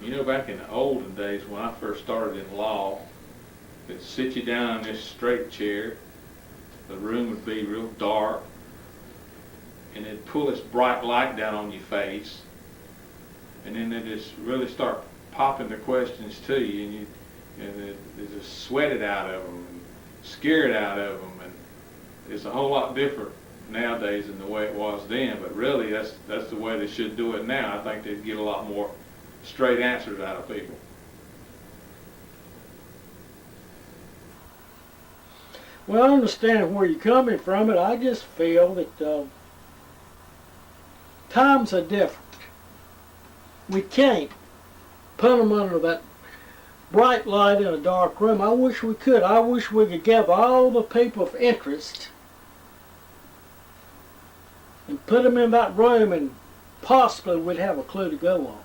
You know, back in the olden days when I first started in law, they'd sit you down in this straight chair, the room would be real dark, and they'd pull this bright light down on your face, and then they'd just really start popping the questions to you, and they just sweat it out of them, and scare it out of them, and it's a whole lot different nowadays than the way it was then, but really that's the way they should do it now. I think they'd get a lot more straight answers out of people. Well, I understand where you're coming from, but I just feel that times are different. We can't put them under that bright light in a dark room. I wish we could. I wish we could gather all the people of interest and put them in that room, and possibly we'd have a clue to go on.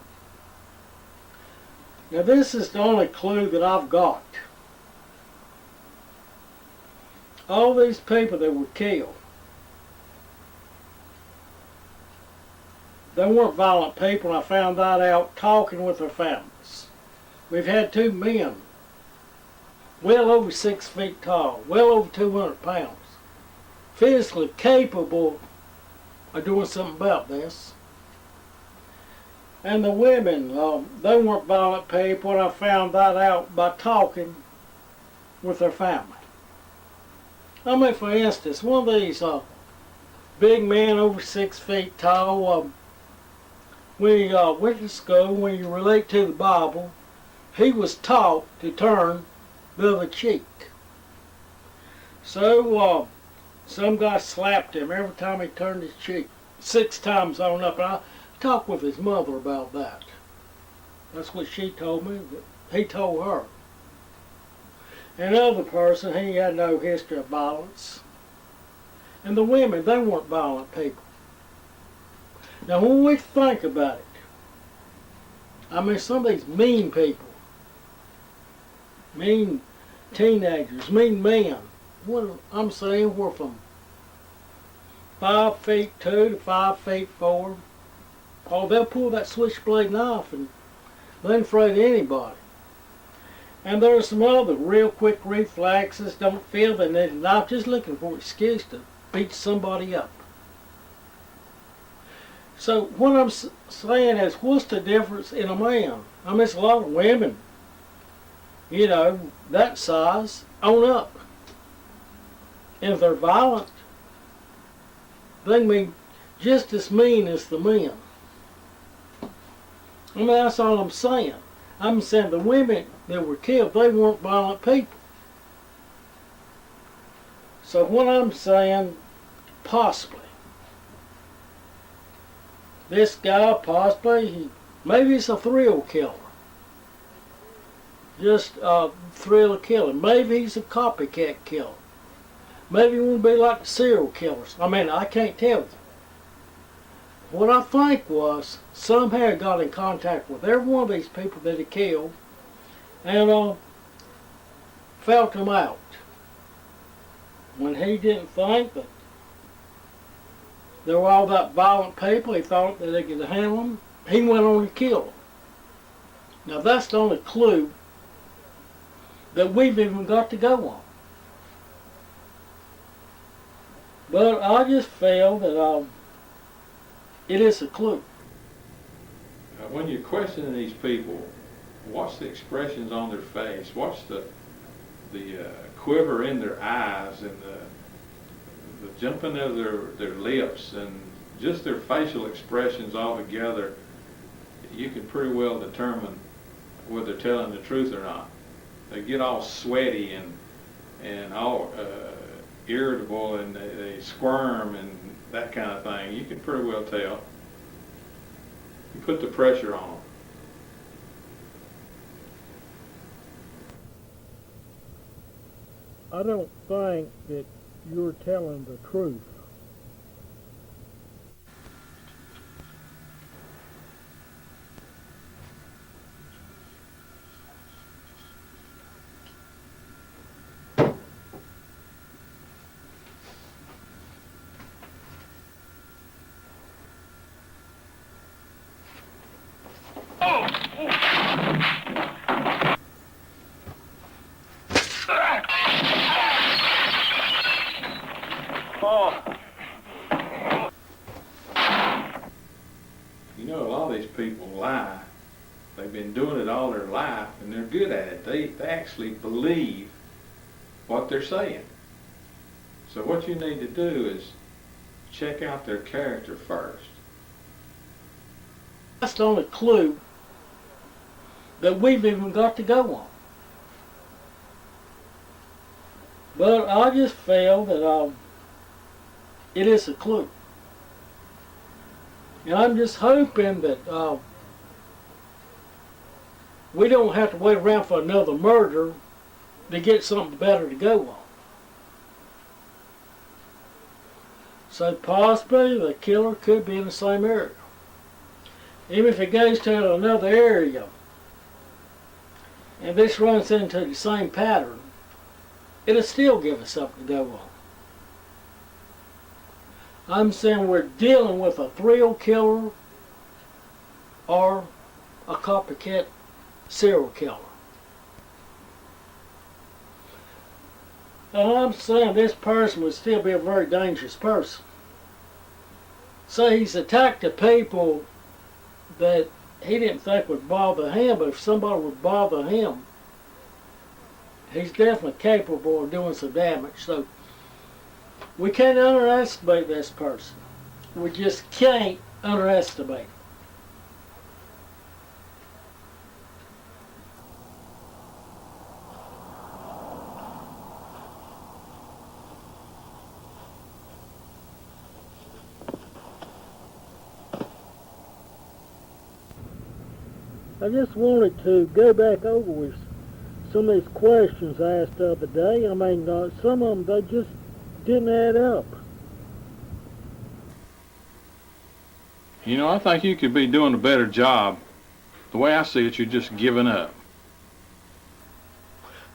Now, this is the only clue that I've got. All these people that were killed, they weren't violent people, and I found that out talking with their families. We've had two men, well over 6 feet tall, well over 200 pounds, physically capable of doing something about this. And the women, they weren't violent people, and I found that out by talking with their family. I mean, for instance, one of these big men over 6 feet tall, when he went to school, when you relate to the Bible, he was taught to turn the other cheek. So some guy slapped him every time he turned his cheek, 6 times on up. And I talked with his mother about that. That's what she told me, that he told her. Another person, he had no history of violence. And the women, they weren't violent people. Now, when we think about it, I mean, some of these mean people, mean teenagers, mean men, what I'm saying, we're from 5 feet 2 to 5 feet 4. Oh, they'll pull that switchblade knife, and they ain't afraid of anybody. And there's some other real quick reflexes, don't feel they need a knife, just looking for an excuse to beat somebody up. So what I'm saying is, what's the difference in a man? I mean, it's a lot of women, you know, that size, on up. And if they're violent, they can be just as mean as the men. I mean, that's all I'm saying. I'm saying the women that were killed, they weren't violent people. So what I'm saying, possibly, this guy possibly, maybe he's a thrill killer. Just a thrill killer. Maybe he's a copycat killer. Maybe he won't be like the serial killers. I mean, I can't tell you. What I think was, somehow he got in contact with every one of these people that he killed, and felt them out. When he didn't think that they were all that violent people, he thought that they could handle them, he went on to kill them. Now that's the only clue that we've even got to go on. But I just feel that it is a clue. When you're questioning these people, watch the expressions on their face. Watch the quiver in their eyes, and the jumping of their lips, and just their facial expressions all together. You can pretty well determine whether they're telling the truth or not. They get all sweaty and all irritable, and they squirm and that kind of thing. You can pretty well tell. You put the pressure on them. I don't think that you're telling the truth. Oh! lie. They've been doing it all their life, and they're good at it. They actually believe what they're saying. So what you need to do is check out their character first. That's the only clue that we've even got to go on. But I just feel that it is a clue. And I'm just hoping that we don't have to wait around for another murder to get something better to go on. So possibly the killer could be in the same area. Even if it goes to another area and this runs into the same pattern, it'll still give us something to go on. I'm saying we're dealing with a thrill killer or a copycat serial killer. And I'm saying this person would still be a very dangerous person. So he's attacked the people that he didn't think would bother him, but if somebody would bother him, he's definitely capable of doing some damage. So we can't underestimate this person. We just can't underestimate him. I just wanted to go back over with some of these questions I asked the other day. I mean, some of them, they just didn't add up. You know, I think you could be doing a better job. The way I see it, you're just giving up.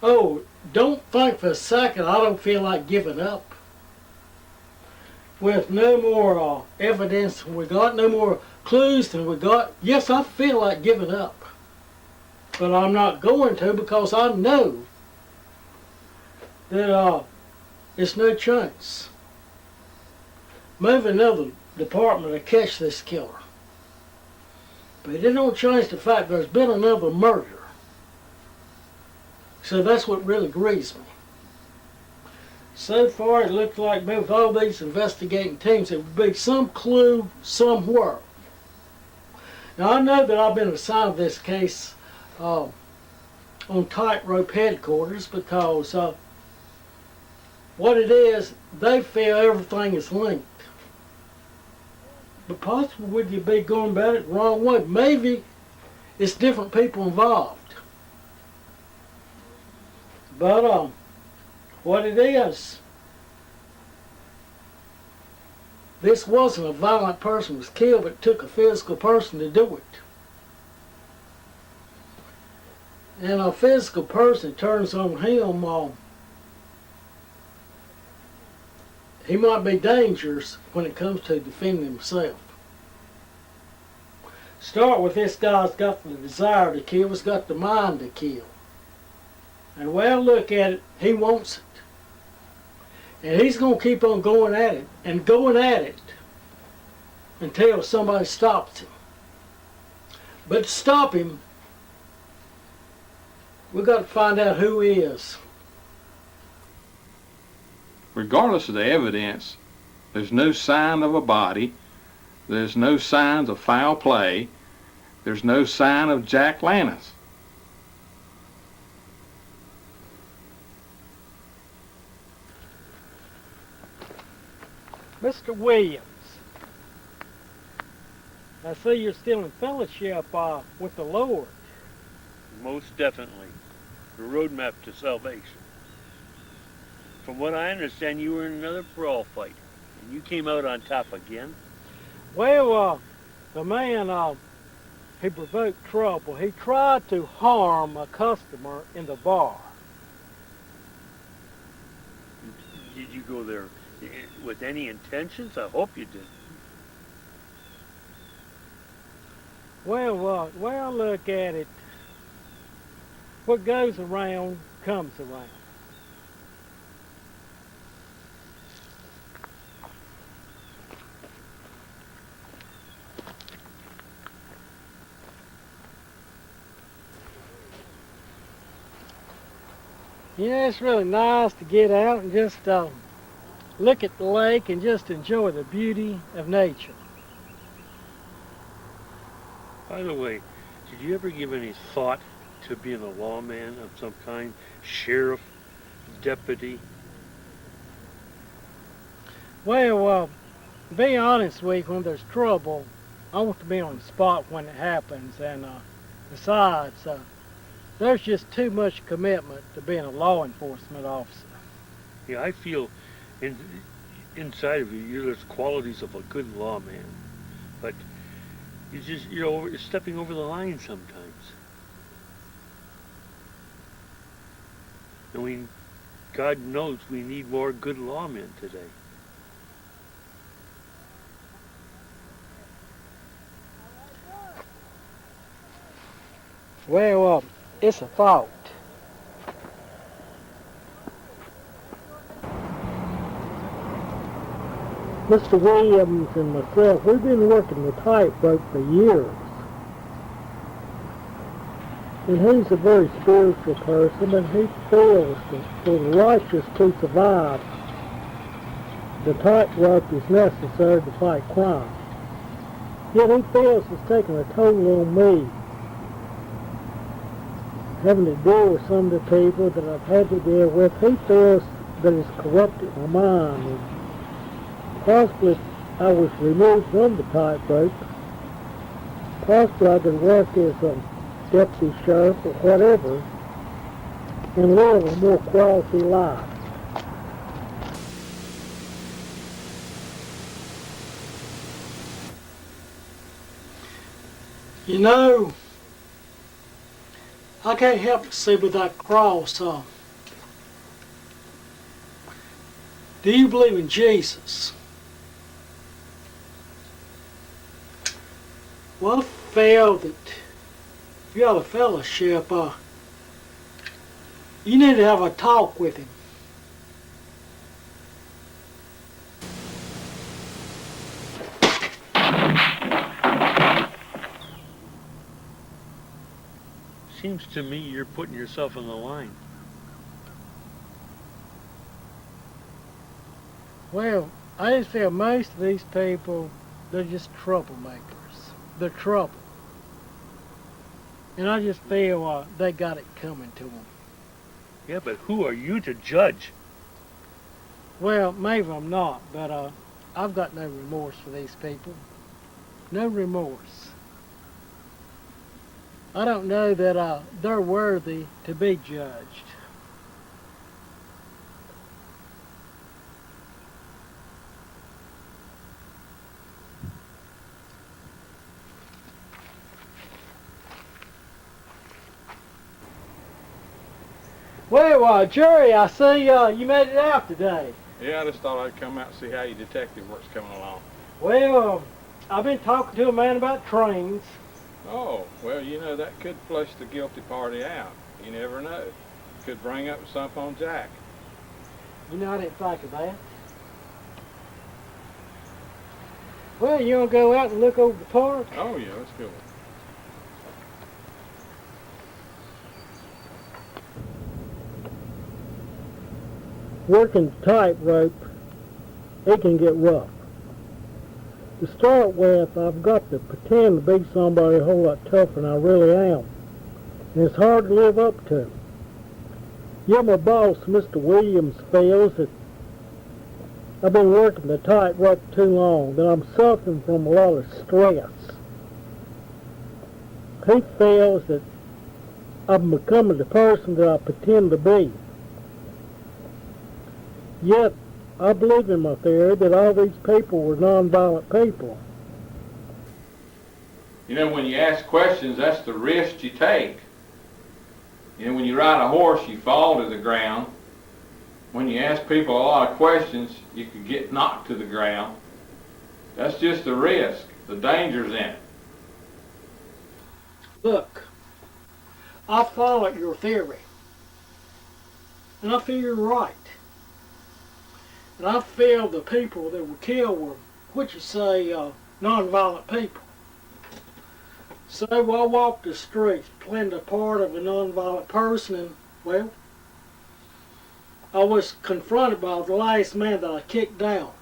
Oh, don't think for a second I don't feel like giving up. With no more evidence we got, no more clues than we got, yes, I feel like giving up. But I'm not going to, because I know that it's no chance. Move another department to catch this killer. But it don't change the fact there's been another murder. So that's what really grieves me. So far it looks like with all these investigating teams there would be some clue somewhere. Now I know that I've been assigned this case on Tightrope headquarters because what it is, they feel everything is linked. But possibly would you be going about it the wrong way? Maybe it's different people involved. But what it is, this wasn't a violent person who was killed, but it took a physical person to do it. And a physical person turns on him, he might be dangerous when it comes to defending himself. Start with this guy's got the desire to kill, he's got the mind to kill. And the way I look at it, he wants it. And he's going to keep on going at it and going at it until somebody stops him. But to stop him, we've got to find out who he is. Regardless of the evidence, there's no sign of a body, there's no signs of foul play, there's no sign of Jack Lannis. Mr. Williams, I see you're still in fellowship with the Lord. Most definitely. The roadmap to salvation. From what I understand, you were in another brawl fight, and you came out on top again. Well, the man, he provoked trouble. He tried to harm a customer in the bar. Did you go there with any intentions? I hope you did. Well, the way I look at it, what goes around comes around. Yeah, it's really nice to get out and just look at the lake and just enjoy the beauty of nature. By the way, did you ever give any thought to being a lawman of some kind? Sheriff, deputy? Well, to be honest with you, when there's trouble, I want to be on the spot when it happens, and besides, there's just too much commitment to being a law enforcement officer. Yeah, I feel inside of you, there's qualities of a good lawman, but you're stepping over the line sometimes. And God knows we need more good lawmen today. Well, it's a fault. Mr. Williams and myself, we've been working the tightrope for years. And he's a very spiritual person, and he feels that for the righteous to survive, the tightrope is necessary to fight crime. Yet he feels it's taken a toll on me, having to deal with some of the people that I've had to deal with. He feels that it's corrupted my mind, and possibly if I was removed from the tightrope, possibly I could work as a deputy sheriff or whatever and live a more quality life. You know, I can't help but see with that cross, do you believe in Jesus? Well, I feel that if you have a fellowship, you need to have a talk with him. Seems to me you're putting yourself on the line. Well, I just feel most of these people, they're just troublemakers. They're trouble. And I just feel they got it coming to them. Yeah, but who are you to judge? Well, maybe I'm not, but I've got no remorse for these people. No remorse. I don't know that they're worthy to be judged. Well, Jerry, I see you made it out today. Yeah, I just thought I'd come out and see how your detective work's coming along. Well, I've been talking to a man about trains. Oh, well, you know, that could flush the guilty party out. You never know. Could bring up something on Jack. You know, I didn't think of that. Well, you want to go out and look over the park? Oh, yeah, let's go. Working tightrope, it can get rough. To start with, I've got to pretend to be somebody a whole lot tougher than I really am. And it's hard to live up to. Yet my boss, Mr. Williams, feels that I've been working the tightrope too long, that I'm suffering from a lot of stress. He feels that I'm becoming the person that I pretend to be. Yet, I believe in my theory that all these people were nonviolent people. You know, when you ask questions, that's the risk you take. You know, when you ride a horse, you fall to the ground. When you ask people a lot of questions, you could get knocked to the ground. That's just the risk. The danger's in it. Look, I follow your theory. And I feel you're right. And I feel the people that were killed were, what you say, nonviolent people. So I walked the streets, playing the part of a nonviolent person, and, well, I was confronted by the last man that I kicked down.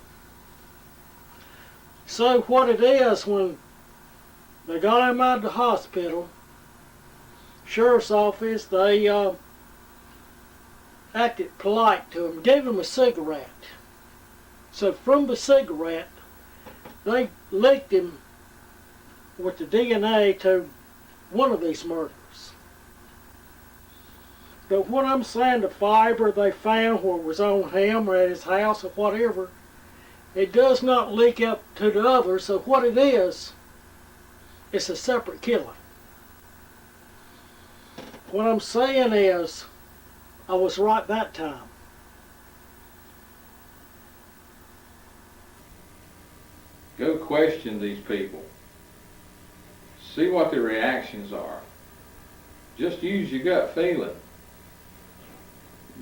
So what it is, when they got him out of the hospital, sheriff's office, they acted polite to him, gave him a cigarette. So from the cigarette, they linked him with the DNA to one of these murders. But what I'm saying, the fiber they found where it was on him or at his house or whatever, it does not leak up to the others. So what it is, it's a separate killing. What I'm saying is, I was right that time. Go question these people. See what their reactions are. Just use your gut feeling.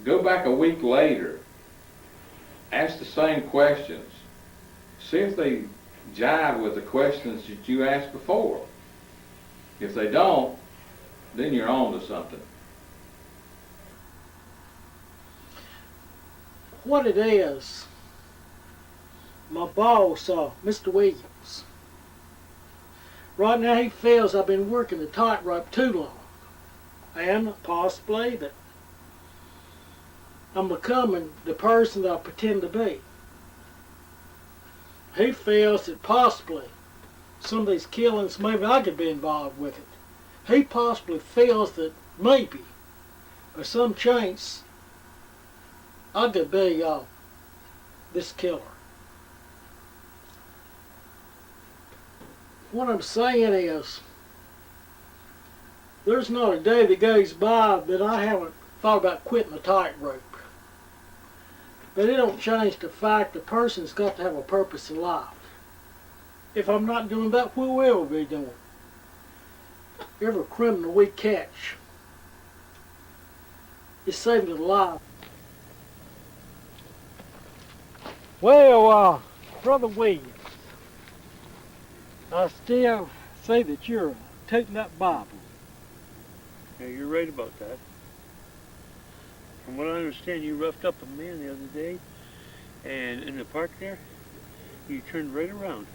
Go back a week later. Ask the same questions. See if they jive with the questions that you asked before. If they don't, then you're on to something. What it is, my boss, Mr. Williams, right now he feels I've been working the tightrope too long, and possibly that I'm becoming the person that I pretend to be. He feels that possibly some of these killings, maybe I could be involved with it. He possibly feels that maybe, or some chance, I could be this killer. What I'm saying is, there's not a day that goes by that I haven't thought about quitting the tightrope. But it don't change the fact the person's got to have a purpose in life. If I'm not doing that, what will I be doing? Every criminal we catch is saving a life. Well, Brother Williams, I still say that you're taking that Bible. Yeah, you're right about that. From what I understand, you roughed up a man the other day, and in the park there, you turned right around.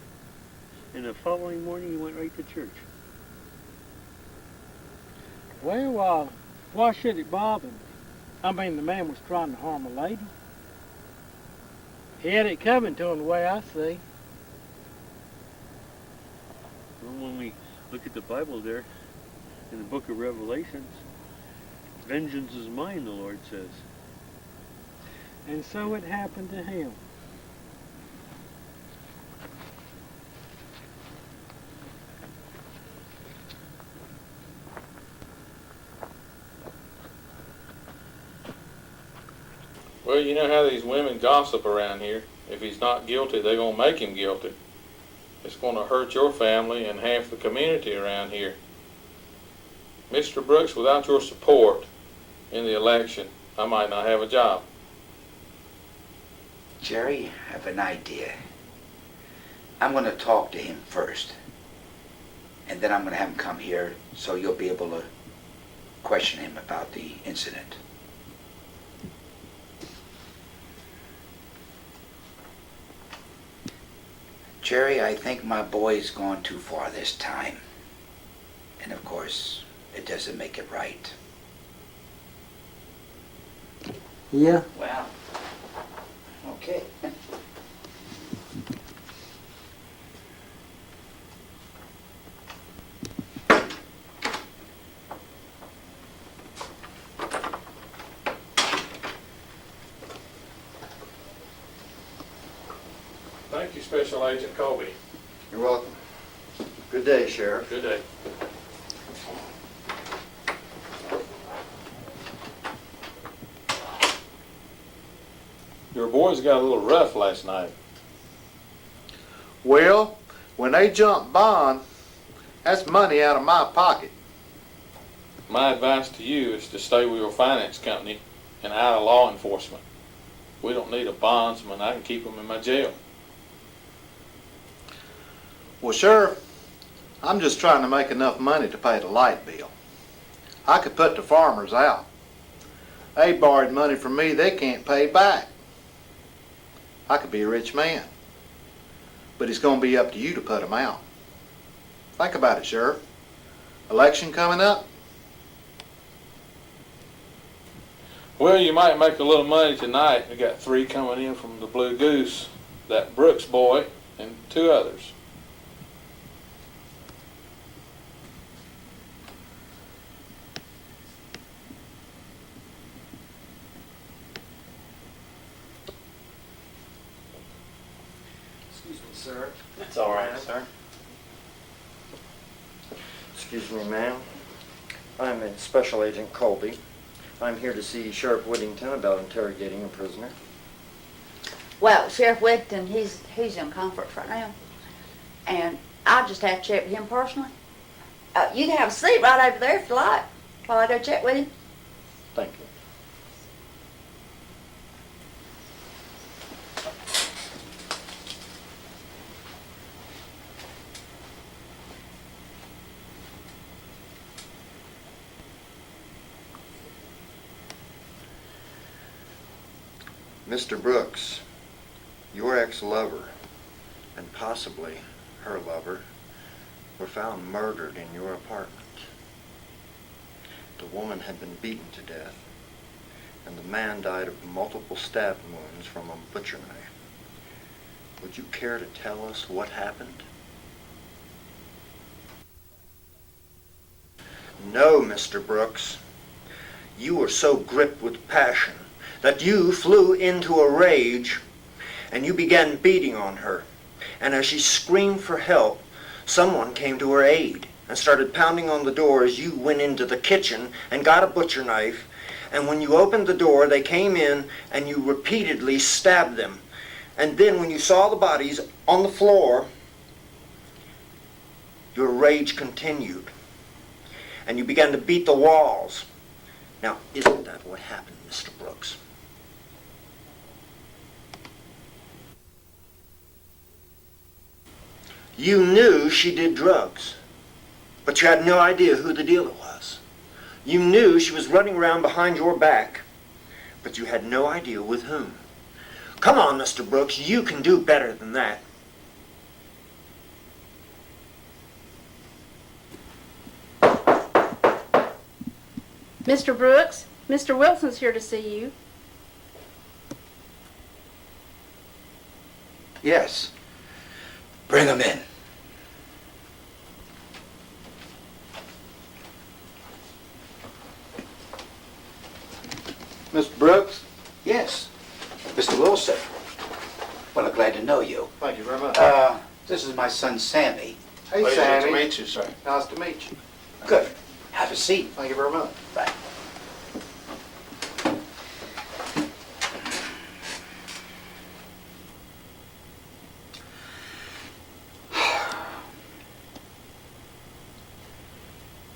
And the following morning, you went right to church. Well, why should it bother me? I mean, the man was trying to harm a lady. He had it coming to him the way I see. Well, when we look at the Bible there, in the book of Revelations, vengeance is mine, the Lord says. And so it happened to him. Well, you know how these women gossip around here. If he's not guilty, they're going to make him guilty. It's going to hurt your family and half the community around here. Mr. Brooks, without your support in the election, I might not have a job. Jerry, I have an idea. I'm going to talk to him first. And then I'm going to have him come here so you'll be able to question him about the incident. Jerry, I think my boy's gone too far this time. And of course, it doesn't make it right. Yeah. Well, okay. Thank you, Special Agent Colby. You're welcome. Good day, Sheriff. Good day. Your boys got a little rough last night. Well, when they jump bond, that's money out of my pocket. My advice to you is to stay with your finance company and out of law enforcement. We don't need a bondsman. I can keep them in my jail. Well, Sheriff, I'm just trying to make enough money to pay the light bill. I could put the farmers out. They borrowed money from me they can't pay back. I could be a rich man, but it's going to be up to you to put them out. Think about it, Sheriff. Election coming up? Well, you might make a little money tonight. We got 3 coming in from the Blue Goose, that Brooks boy, and 2 others. Excuse me, sir. It's all right, sir. Excuse me, ma'am. I'm a Special Agent Colby. I'm here to see Sheriff Whittington about interrogating a prisoner. Well, Sheriff Whittington, he's in conference right now, and I'll just have to check with him personally. You can have a seat right over there if you like, while I go check with him. Thank you. Mr. Brooks, your ex-lover, and possibly her lover, were found murdered in your apartment. The woman had been beaten to death, and the man died of multiple stab wounds from a butcher knife. Would you care to tell us what happened? No, Mr. Brooks. You were so gripped with passion that you flew into a rage and you began beating on her. And as she screamed for help, someone came to her aid and started pounding on the door as you went into the kitchen and got a butcher knife. And when you opened the door, they came in and you repeatedly stabbed them. And then when you saw the bodies on the floor, your rage continued. And you began to beat the walls. Now, isn't that what happened, Mr. Brooks? You knew she did drugs, but you had no idea who the dealer was. You knew she was running around behind your back, but you had no idea with whom. Come on, Mr. Brooks, you can do better than that. Mr. Brooks, Mr. Wilson's here to see you. Yes. Bring him in. Mr. Brooks? Yes. Mr. Wilson. Well, I'm glad to know you. Thank you very much. This is my son, Sammy. Hey, Pleasure Sammy. to meet you, sir. Nice to meet you. Good. Have a seat. Thank you very much. Bye.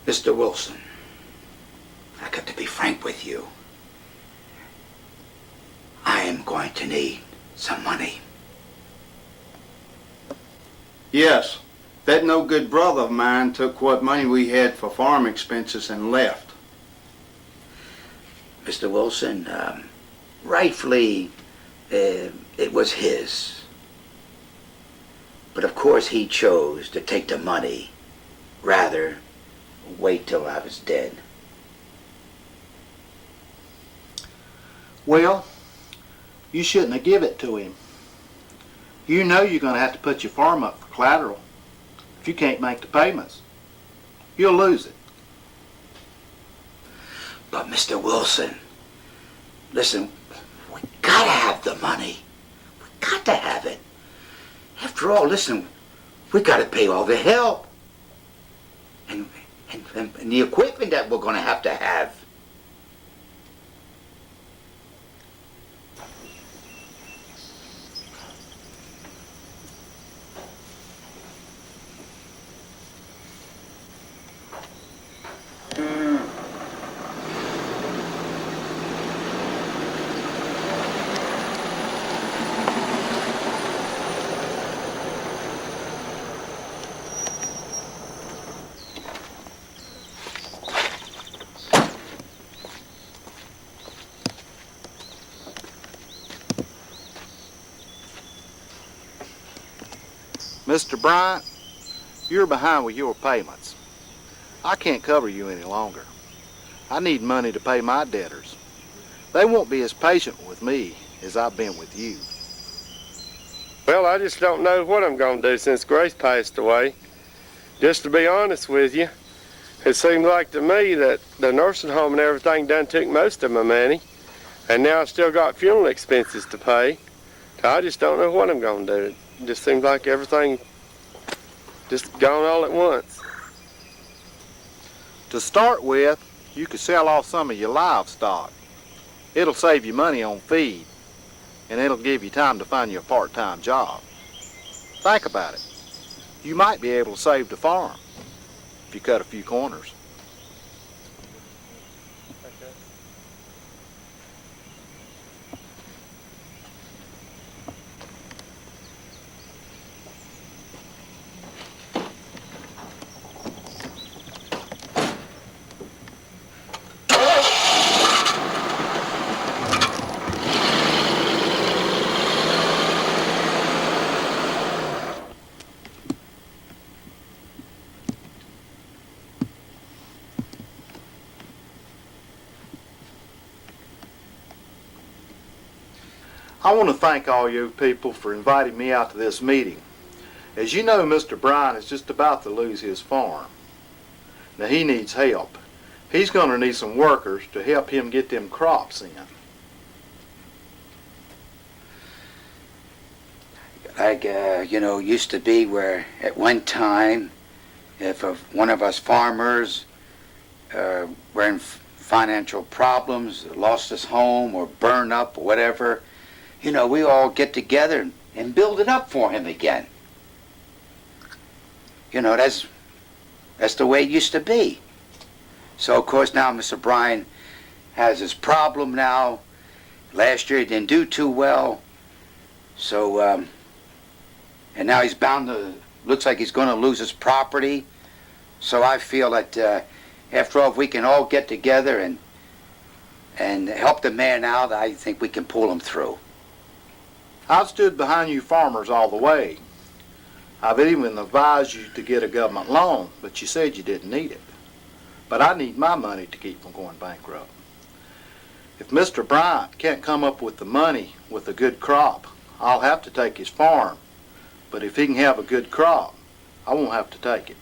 Mr. Wilson, I got to be frank with you. I am going to need some money. Yes, that no good brother of mine took what money we had for farm expenses and left. Mr. Wilson, rightfully, it was his. But of course he chose to take the money, rather wait till I was dead. Well, you shouldn't have give it to him. You know you're going to have to put your farm up for collateral. If you can't make the payments, you'll lose it. But Mr. Wilson, listen, we gotta have the money. We got to have it. After all, listen, we gotta pay all the help. And the equipment that we're gonna have to have. Mr. Bryant, you're behind with your payments. I can't cover you any longer. I need money to pay my debtors. They won't be as patient with me as I've been with you. Well, I just don't know what I'm going to do since Grace passed away. Just to be honest with you, it seems like to me that the nursing home and everything done took most of my money, and now I still got funeral expenses to pay. So I just don't know what I'm going to do. It just seems like everything just gone all at once. To start with, you could sell off some of your livestock. It'll save you money on feed, and it'll give you time to find you a part-time job. Think about it. You might be able to save the farm if you cut a few corners. I want to thank all you people for inviting me out to this meeting. As you know, Mr. Bryan is just about to lose his farm. Now he needs help. He's going to need some workers to help him get them crops in. Like, used to be where at one time, if one of us farmers were in financial problems, lost his home or burned up or whatever, we all get together and build it up for him again. That's the way it used to be. So, of course, now Mr. Bryan has his problem now. Last year he didn't do too well. So, and now he's bound to, looks like he's going to lose his property. So I feel that after all, if we can all get together and help the man out, I think we can pull him through. I've stood behind you farmers all the way. I've even advised you to get a government loan, but you said you didn't need it. But I need my money to keep from going bankrupt. If Mr. Bryant can't come up with the money with a good crop, I'll have to take his farm. But if he can have a good crop, I won't have to take it.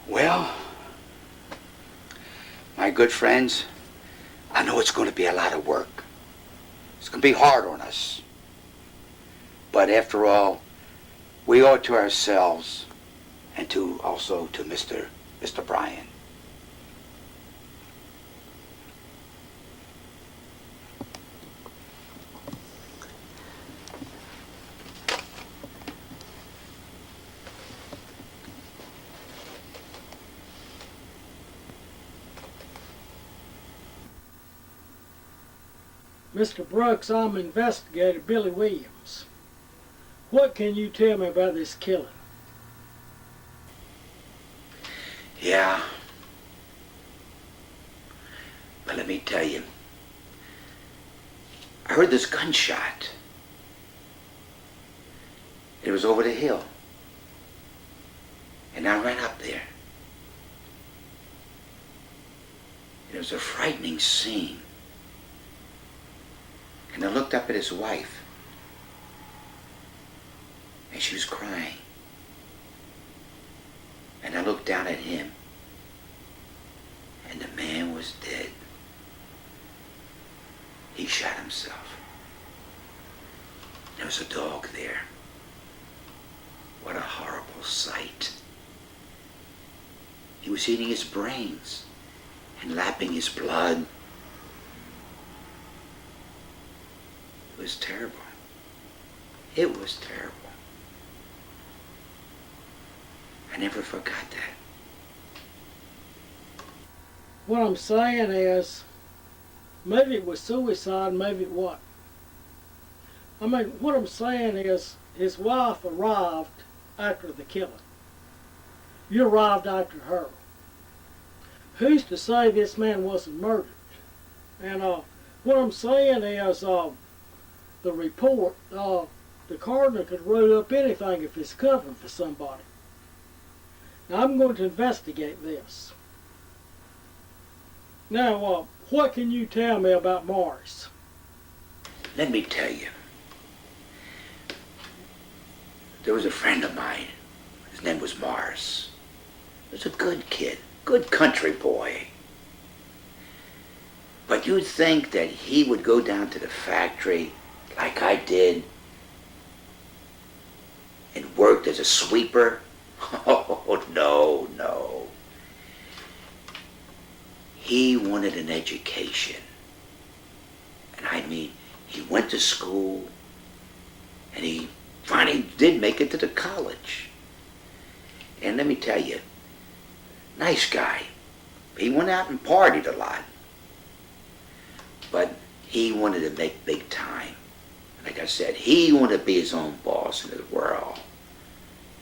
Well, my good friends, I know it's going to be a lot of work. It's going to be hard on us. But after all, we owe it to ourselves and also to Mr. Bryan. Mr. Brooks, I'm investigator Billy Williams. What can you tell me about this killing? Yeah. But let me tell you, I heard this gunshot. It was over the hill. And I ran up there. It was a frightening scene. And I looked up at his wife. And she was crying. And I looked down at him. And the man was dead. He shot himself. There was a dog there. What a horrible sight. He was eating his brains and lapping his blood. It was terrible. It was terrible. I never forgot that. What I'm saying is, maybe it was suicide, maybe it wasn't. I mean, what I'm saying is, his wife arrived after the killing. You arrived after her. Who's to say this man wasn't murdered? And what I'm saying is, the report, the coroner could roll up anything if he's covering for somebody. Now I'm going to investigate this. Now, what can you tell me about Morris? Let me tell you. There was a friend of mine. His name was Morris. He was a good kid, good country boy. But you'd think that he would go down to the factory like I did and worked as a sweeper? Oh, no, no. He wanted an education. And I mean, he went to school and he finally did make it to the college. And let me tell you, nice guy. He went out and partied a lot. But he wanted to make big time. Like I said, he wanted to be his own boss in the world.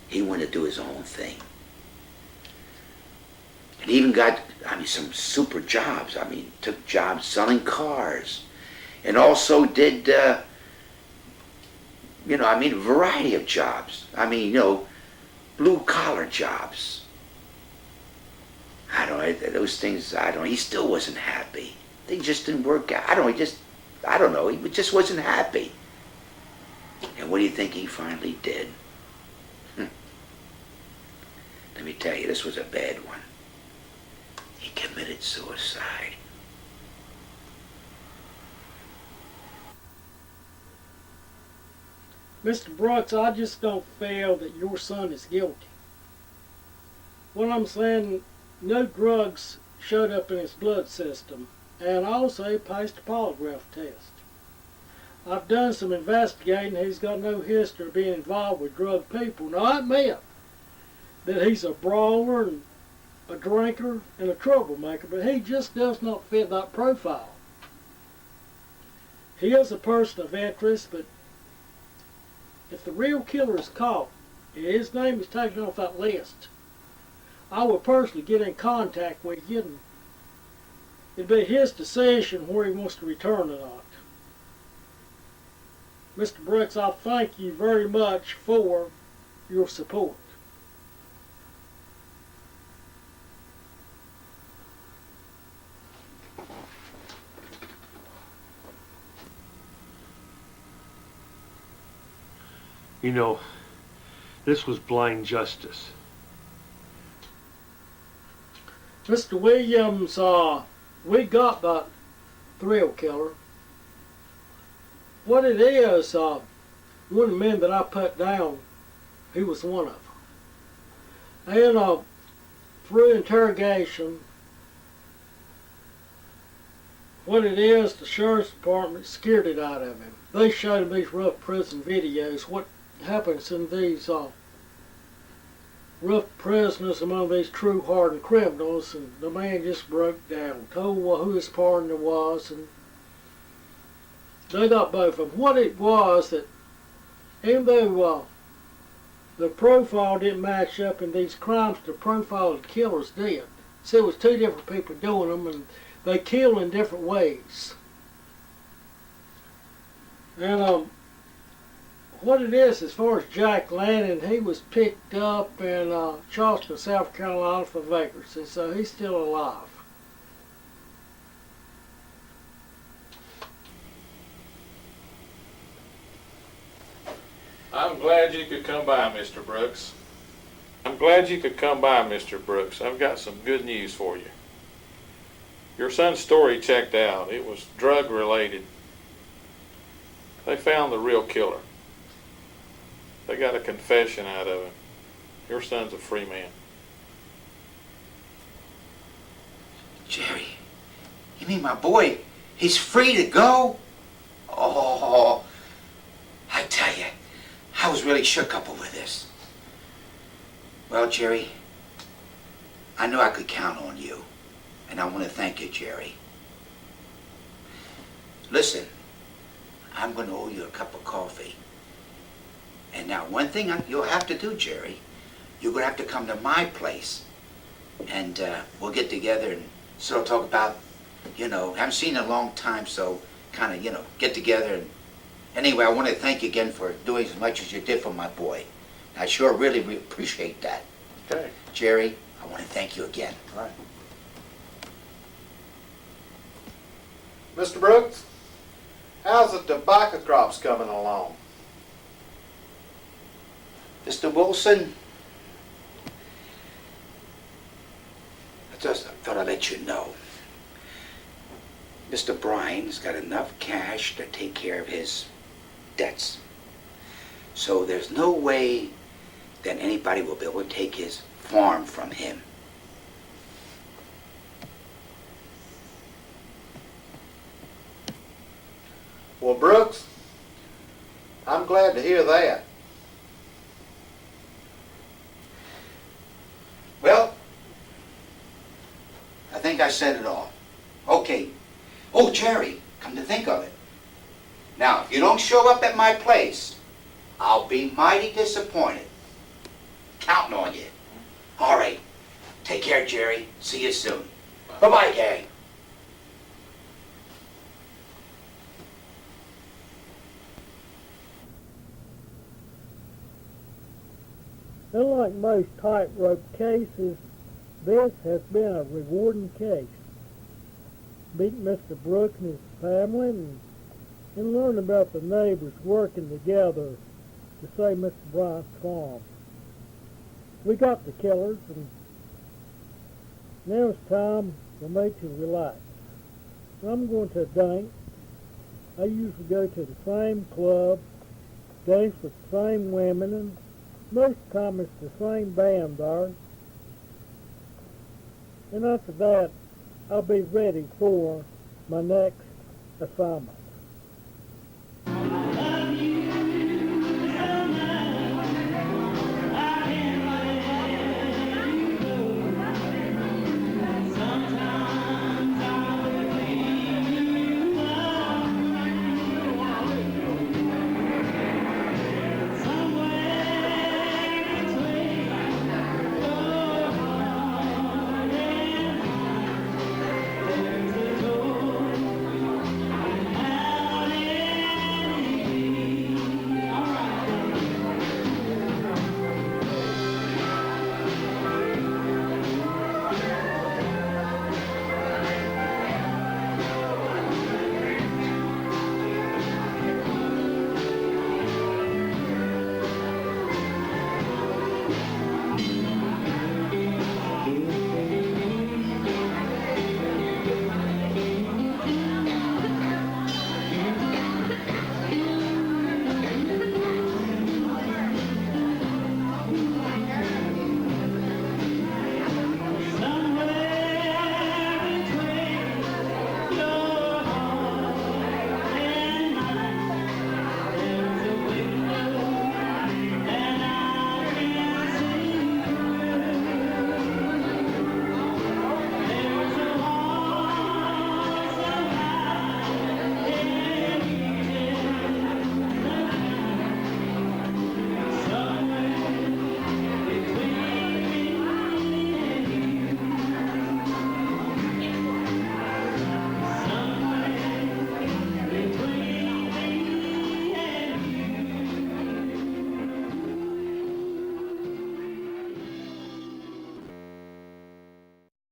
He wanted to do his own thing. And he even got, some super jobs. Took jobs selling cars. And also did, a variety of jobs. Blue-collar jobs. Those things, he still wasn't happy. They just didn't work out. He just wasn't happy. And what do you think he finally did? Let me tell you, this was a bad one. He committed suicide. Mr. Brooks, I just don't feel that your son is guilty. What I'm saying, no drugs showed up in his blood system, and also he passed a polygraph test. I've done some investigating. He's got no history of being involved with drug people. Now, I admit that he's a brawler and a drinker and a troublemaker, but he just does not fit that profile. He is a person of interest, but if the real killer is caught and his name is taken off that list, I will personally get in contact with you, and it'd be his decision where he wants to return or not. Mr. Brooks, I thank you very much for your support. This was blind justice. Mr. Williams, we got that thrill killer. What it is, one of the men that I put down, he was one of them. And through interrogation, what it is, the sheriff's department scared it out of him. They showed him these rough prison videos. What happens in these rough prisoners among these true hardened criminals, and the man just broke down, told who his partner was, and they got both of them. What it was that, even though the profile didn't match up in these crimes, the profile of the killers did. So it was two different people doing them, and they kill in different ways. And what it is, as far as Jack Lannon, he was picked up in Charleston, South Carolina for vagrancy, so he's still alive. I'm glad you could come by, Mr. Brooks. I'm glad you could come by, Mr. Brooks. I've got some good news for you. Your son's story checked out. It was drug related. They found the real killer. They got a confession out of him. Your son's a free man. Jerry, you mean my boy, he's free to go? Oh, I tell you, I was really shook up over this. Well, Jerry, I knew I could count on you, and I want to thank you, Jerry. Listen, I'm going to owe you a cup of coffee. And now, one thing you'll have to do, Jerry, you're going to have to come to my place, and we'll get together and sort of talk about, haven't seen you in a long time, so kind of, get together and Anyway, I want to thank you again for doing as much as you did for my boy. I sure really appreciate that. Okay. Jerry, I want to thank you again. All right. Mr. Brooks, how's the tobacco crops coming along? Mr. Wilson, I just thought I'd let you know. Mr. Bryan's got enough cash to take care of his debts. So there's no way that anybody will be able to take his farm from him. Well, Brooks, I'm glad to hear that. Well, I think I said it all. Okay. Oh, Jerry, come to think of it. Now, if you don't show up at my place, I'll be mighty disappointed. Counting on you. All right. Take care, Jerry. See you soon. Bye-bye, gang. Unlike most tightrope cases, this has been a rewarding case. Meet Mr. Brooks and his family and learn about the neighbors working together to save Mr. Bryant's farm. We got the killers, and now it's time for me to relax. I'm going to dance. I usually go to the same club, dance with the same women, and most of the time it's the same band there. And after that, I'll be ready for my next assignment.